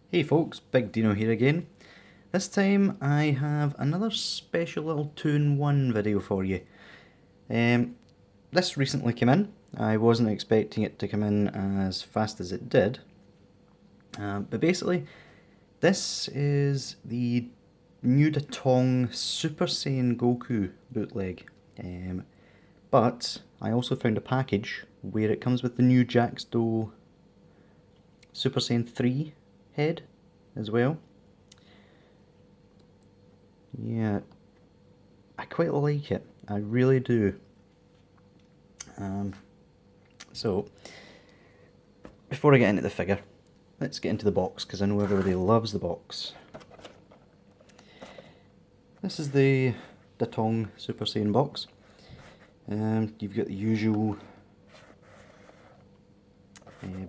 Hey folks, Big Dino here again. This time I have another special little 2-in-1 video for you. This recently came in. I wasn't expecting it to come in as fast as it did. But basically, this is the new Datong Super Saiyan Goku bootleg. But I also found a package where it comes with the new Jacksdo ssj3 head as well. Yeah, I quite like it. I really do. So, before I get into the figure, let's get into the box because I know everybody loves the box. This is the Datong Super Saiyan box. You've got the usual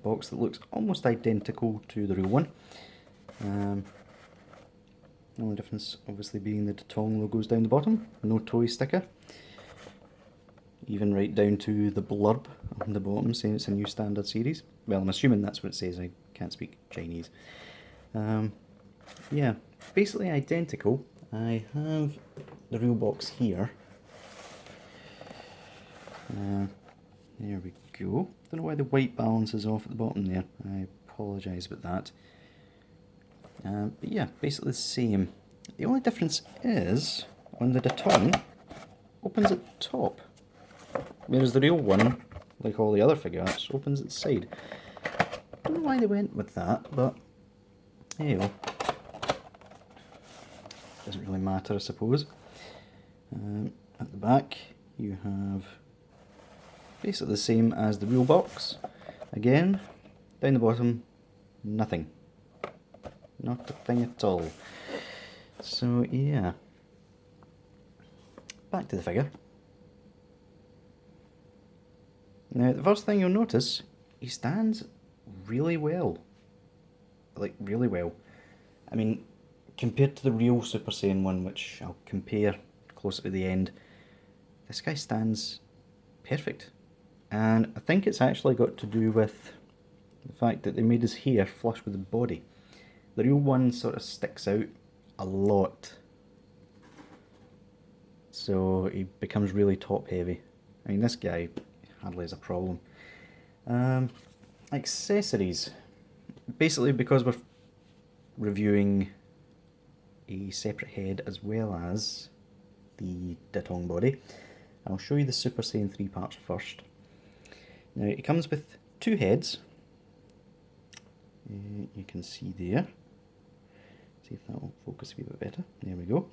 box that looks almost identical to the real one. The only difference obviously being the Datong logos down the bottom, no toy sticker. Even right down to the blurb on the bottom saying it's a new standard series. Well, I'm assuming that's what it says, I can't speak Chinese. Yeah, basically identical. I have the real box here. There we go. Don't know why the white balance is off at the bottom there. I apologise about that. But yeah, basically the same. The only difference is on the Datong opens at the top, whereas the real one, like all the other Figuarts, opens at the side. Don't know why they went with that, but hey, well, doesn't really matter, I suppose. At the back, you have basically the same as the real box. Again, down the bottom, nothing. Not a thing at all. So yeah, back to the figure. Now the first thing you'll notice, he stands really well. Like really well. I mean, compared to the real Super Saiyan one, which I'll compare closer to the end, this guy stands perfect. And I think it's actually got to do with the fact that they made his hair flush with the body. The real one sort of sticks out a lot, so he becomes really top heavy. I mean, this guy hardly has a problem. Accessories. Basically, because we're reviewing a separate head as well as the Datong body, I'll show you the Super Saiyan 3 parts first. Now, it comes with two heads. You can see there. See if that will focus a wee bit better. There we go.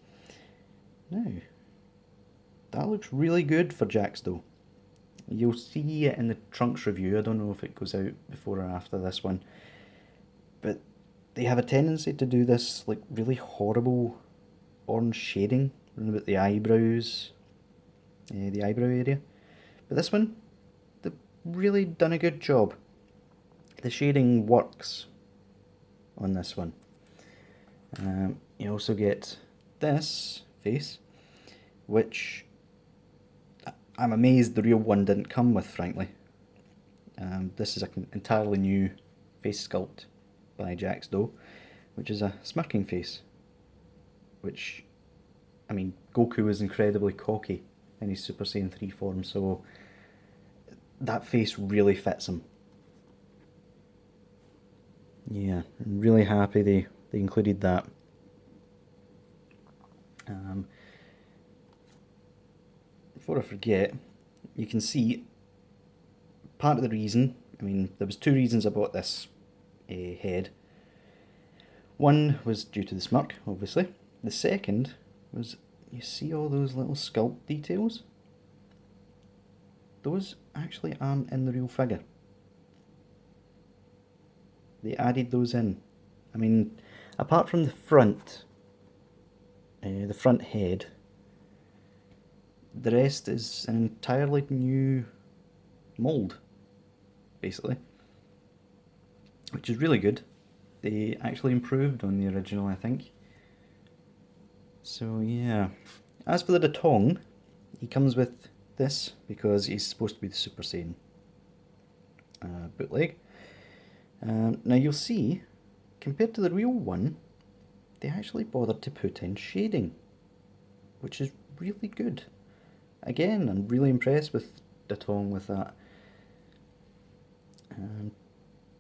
Now, that looks really good for Jacksdo. You'll see it in the Trunks review. I don't know if it goes out before or after this one. But they have a tendency to do this like really horrible orange shading around about the eyebrows, the eyebrow area. But this one, they've really done a good job. The shading works on this one. You also get this face, which I'm amazed the real one didn't come with, frankly. This is an entirely new face sculpt by Jacksdo, which is a smirking face. Which, I mean, Goku is incredibly cocky in his Super Saiyan 3 form, so that face really fits him. Yeah, I'm really happy they included that. Before I forget, you can see part of the reason, I mean, there was two reasons I bought this head. One was due to the smirk, obviously. The second was, you see all those little sculpt details? Those actually aren't in the real figure. They added those in. I mean, apart from the front head, the rest is an entirely new mould, basically, which is really good. They actually improved on the original, I think. So yeah. As for the Datong, he comes with this because he's supposed to be the Super Saiyan bootleg. Now you'll see compared to the real one, they actually bothered to put in shading, which is really good. Again, I'm really impressed with Datong with that.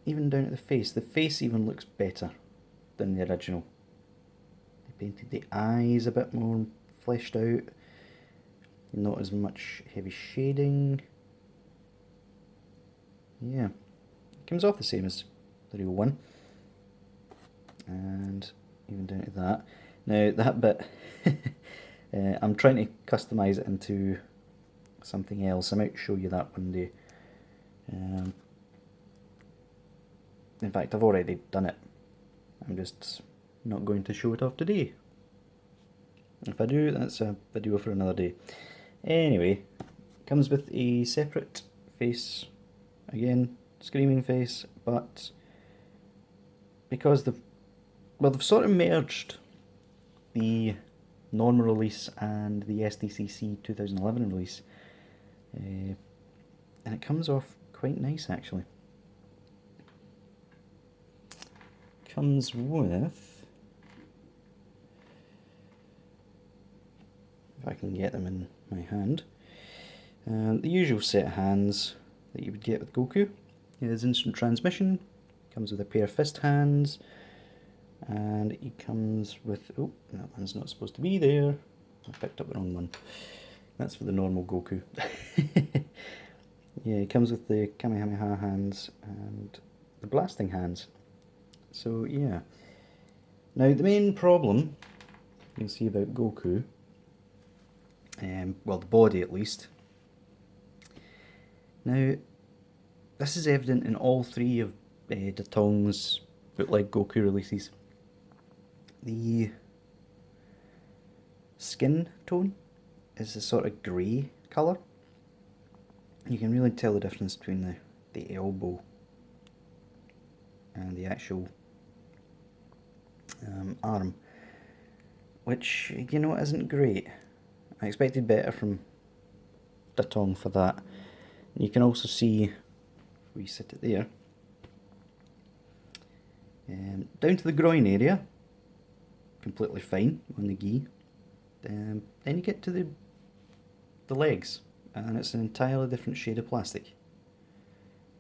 Even down to the face even looks better than the original. They painted the eyes a bit more fleshed out, not as much heavy shading. Yeah, it comes off the same as the real one. And even down to that. Now that bit, I'm trying to customise it into something else. I might show you that one day. In fact, I've already done it. I'm just not going to show it off today. If I do, that's a video for another day. Anyway, comes with a separate face. Again, screaming face, but because they've sort of merged the normal release and the SDCC 2011 release, and it comes off quite nice actually. Comes with, if I can get them in my hand, the usual set of hands that you would get with Goku. It is instant transmission, comes with a pair of fist hands, and it comes with, oh, that one's not supposed to be there, I picked up the wrong one, that's for the normal Goku. Yeah, it comes with the Kamehameha hands and the blasting hands. So yeah. Now the main problem you can see about Goku, well, the body at least. Now this is evident in all three of Datong's bootleg Goku releases. The skin tone is a sort of grey colour. You can really tell the difference between the elbow and the actual arm, which, you know, isn't great. I expected better from Datong for that. And you can also see, we set it there, down to the groin area, completely fine on the gi. Then you get to the legs, and it's an entirely different shade of plastic.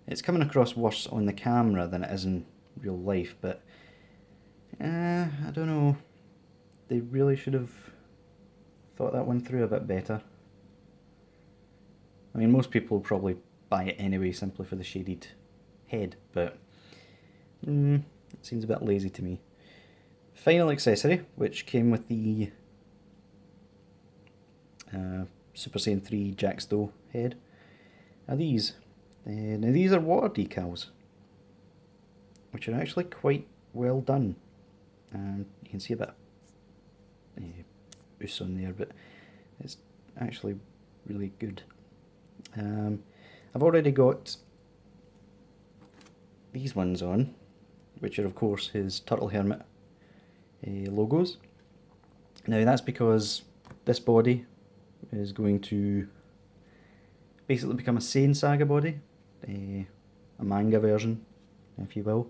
It's coming across worse on the camera than it is in real life, but I don't know, they really should have thought that one through a bit better. I mean, most people will probably buy it anyway simply for the shaded head, but it seems a bit lazy to me. Final accessory, which came with the Super Saiyan 3 Jacksdo head, are these. Now these are water decals, which are actually quite well done. You can see a bit ooze on there, but it's actually really good. I've already got these ones on, which are of course his Turtle Hermit logos. Now that's because this body is going to basically become a Saiyan Saga body, a manga version, if you will.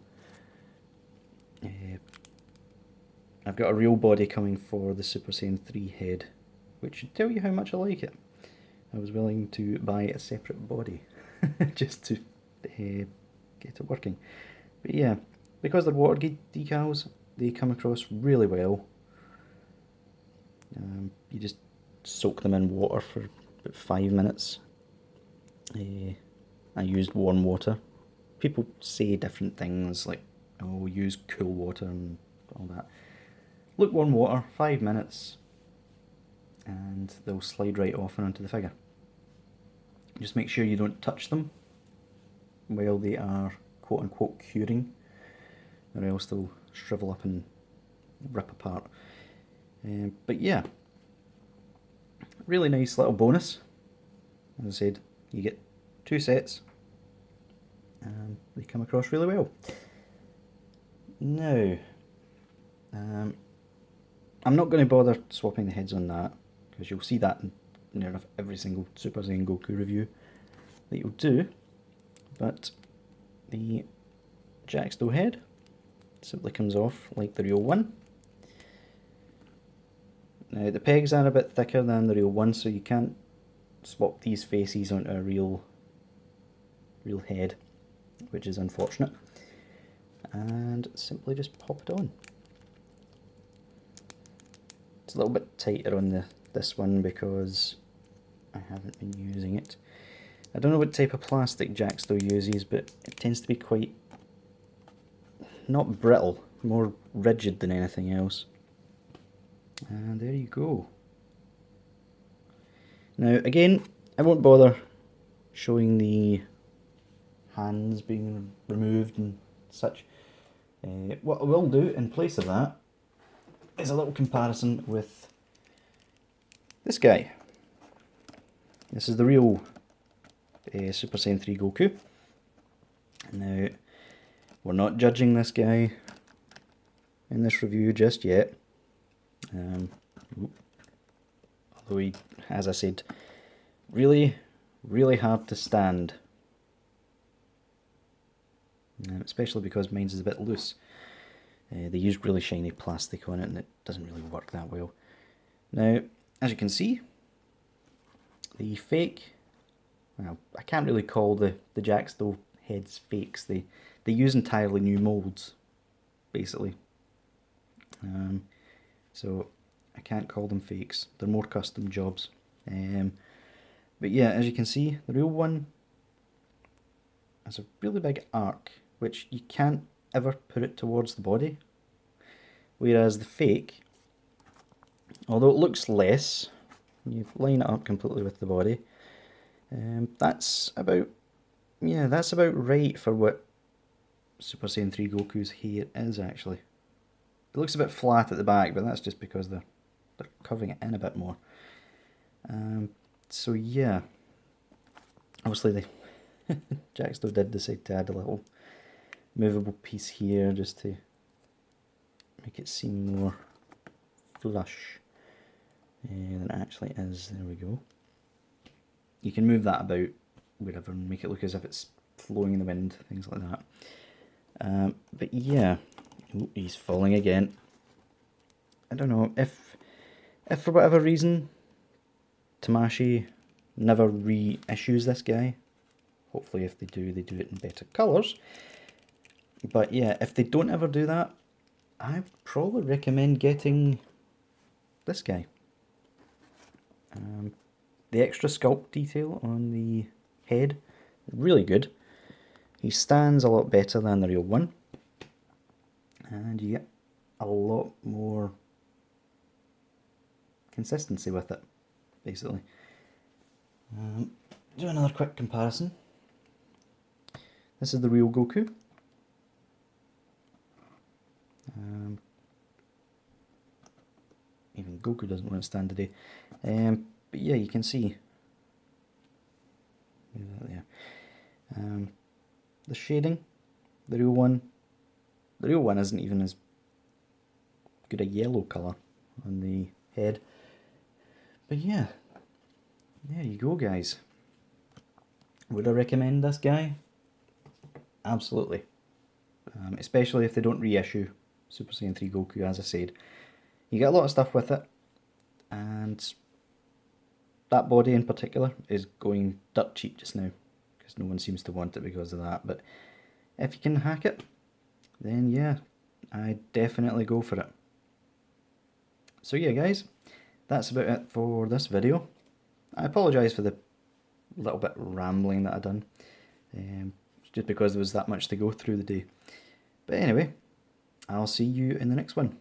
I've got a real body coming for the Super Saiyan 3 head, which should tell you how much I like it. I was willing to buy a separate body just to get it working. But yeah, because they're water decals, they come across really well. You just soak them in water for about 5 minutes. I used warm water. People say different things like, oh, use cool water and all that. Lukewarm water, 5 minutes, and they'll slide right off and onto the figure. Just make sure you don't touch them while they are quote unquote curing, or else they'll shrivel up and rip apart. But yeah, really nice little bonus. As I said, you get 2 sets and they come across really well. Now, I'm not going to bother swapping the heads on that, because you'll see that in near enough every single Super Saiyan Goku review that you'll do. But the Jacksdo head, Simply comes off like the real one. Now the pegs are a bit thicker than the real one, so you can't swap these faces onto a real head, which is unfortunate. And simply just pop it on. It's a little bit tighter on this one because I haven't been using it. I don't know what type of plastic Jacksdo uses, but it tends to be quite, not brittle, more rigid than anything else. And there you go. Now again, I won't bother showing the hands being removed and such. What I will do in place of that is a little comparison with this guy. This is the real Super Saiyan 3 Goku. Now, we're not judging this guy in this review just yet. Although he, as I said, really hard to stand. Especially because mine's is a bit loose. They used really shiny plastic on it and it doesn't really work that well. Now, as you can see, the fake, well, I can't really call the Jacksdo heads fakes. They use entirely new molds, basically. So I can't call them fakes. They're more custom jobs. But yeah, as you can see, the real one has a really big arc, which you can't ever put it towards the body. Whereas the fake, although it looks less, you line it up completely with the body. That's about right for what Super Saiyan 3 Goku's hair is actually. It looks a bit flat at the back, but that's just because they're curving it in a bit more. So yeah, obviously the Jacksdo did decide to add a little movable piece here just to make it seem more flush than it actually is. There we go. You can move that about wherever and make it look as if it's flowing in the wind, things like that. But yeah, ooh, he's falling again. I don't know if for whatever reason Tamashii never reissues this guy. Hopefully if they do it in better colours. But yeah, if they don't ever do that, I probably recommend getting this guy. The extra sculpt detail on the head, really good. He stands a lot better than the real one. And you get a lot more consistency with it, basically. Do another quick comparison. This is the real Goku. Even Goku doesn't want to stand today. But yeah, you can see there. The shading, the real one isn't even as good a yellow colour on the head. But yeah, there you go, guys. Would I recommend this guy? Absolutely. Especially if they don't reissue Super Saiyan 3 Goku, as I said. You get a lot of stuff with it, and that body in particular is going dirt cheap just now, because no one seems to want it because of that. But if you can hack it, then yeah, I definitely go for it. So yeah, guys, that's about it for this video. I apologise for the little bit rambling that I done, just because there was that much to go through the day. But anyway, I'll see you in the next one.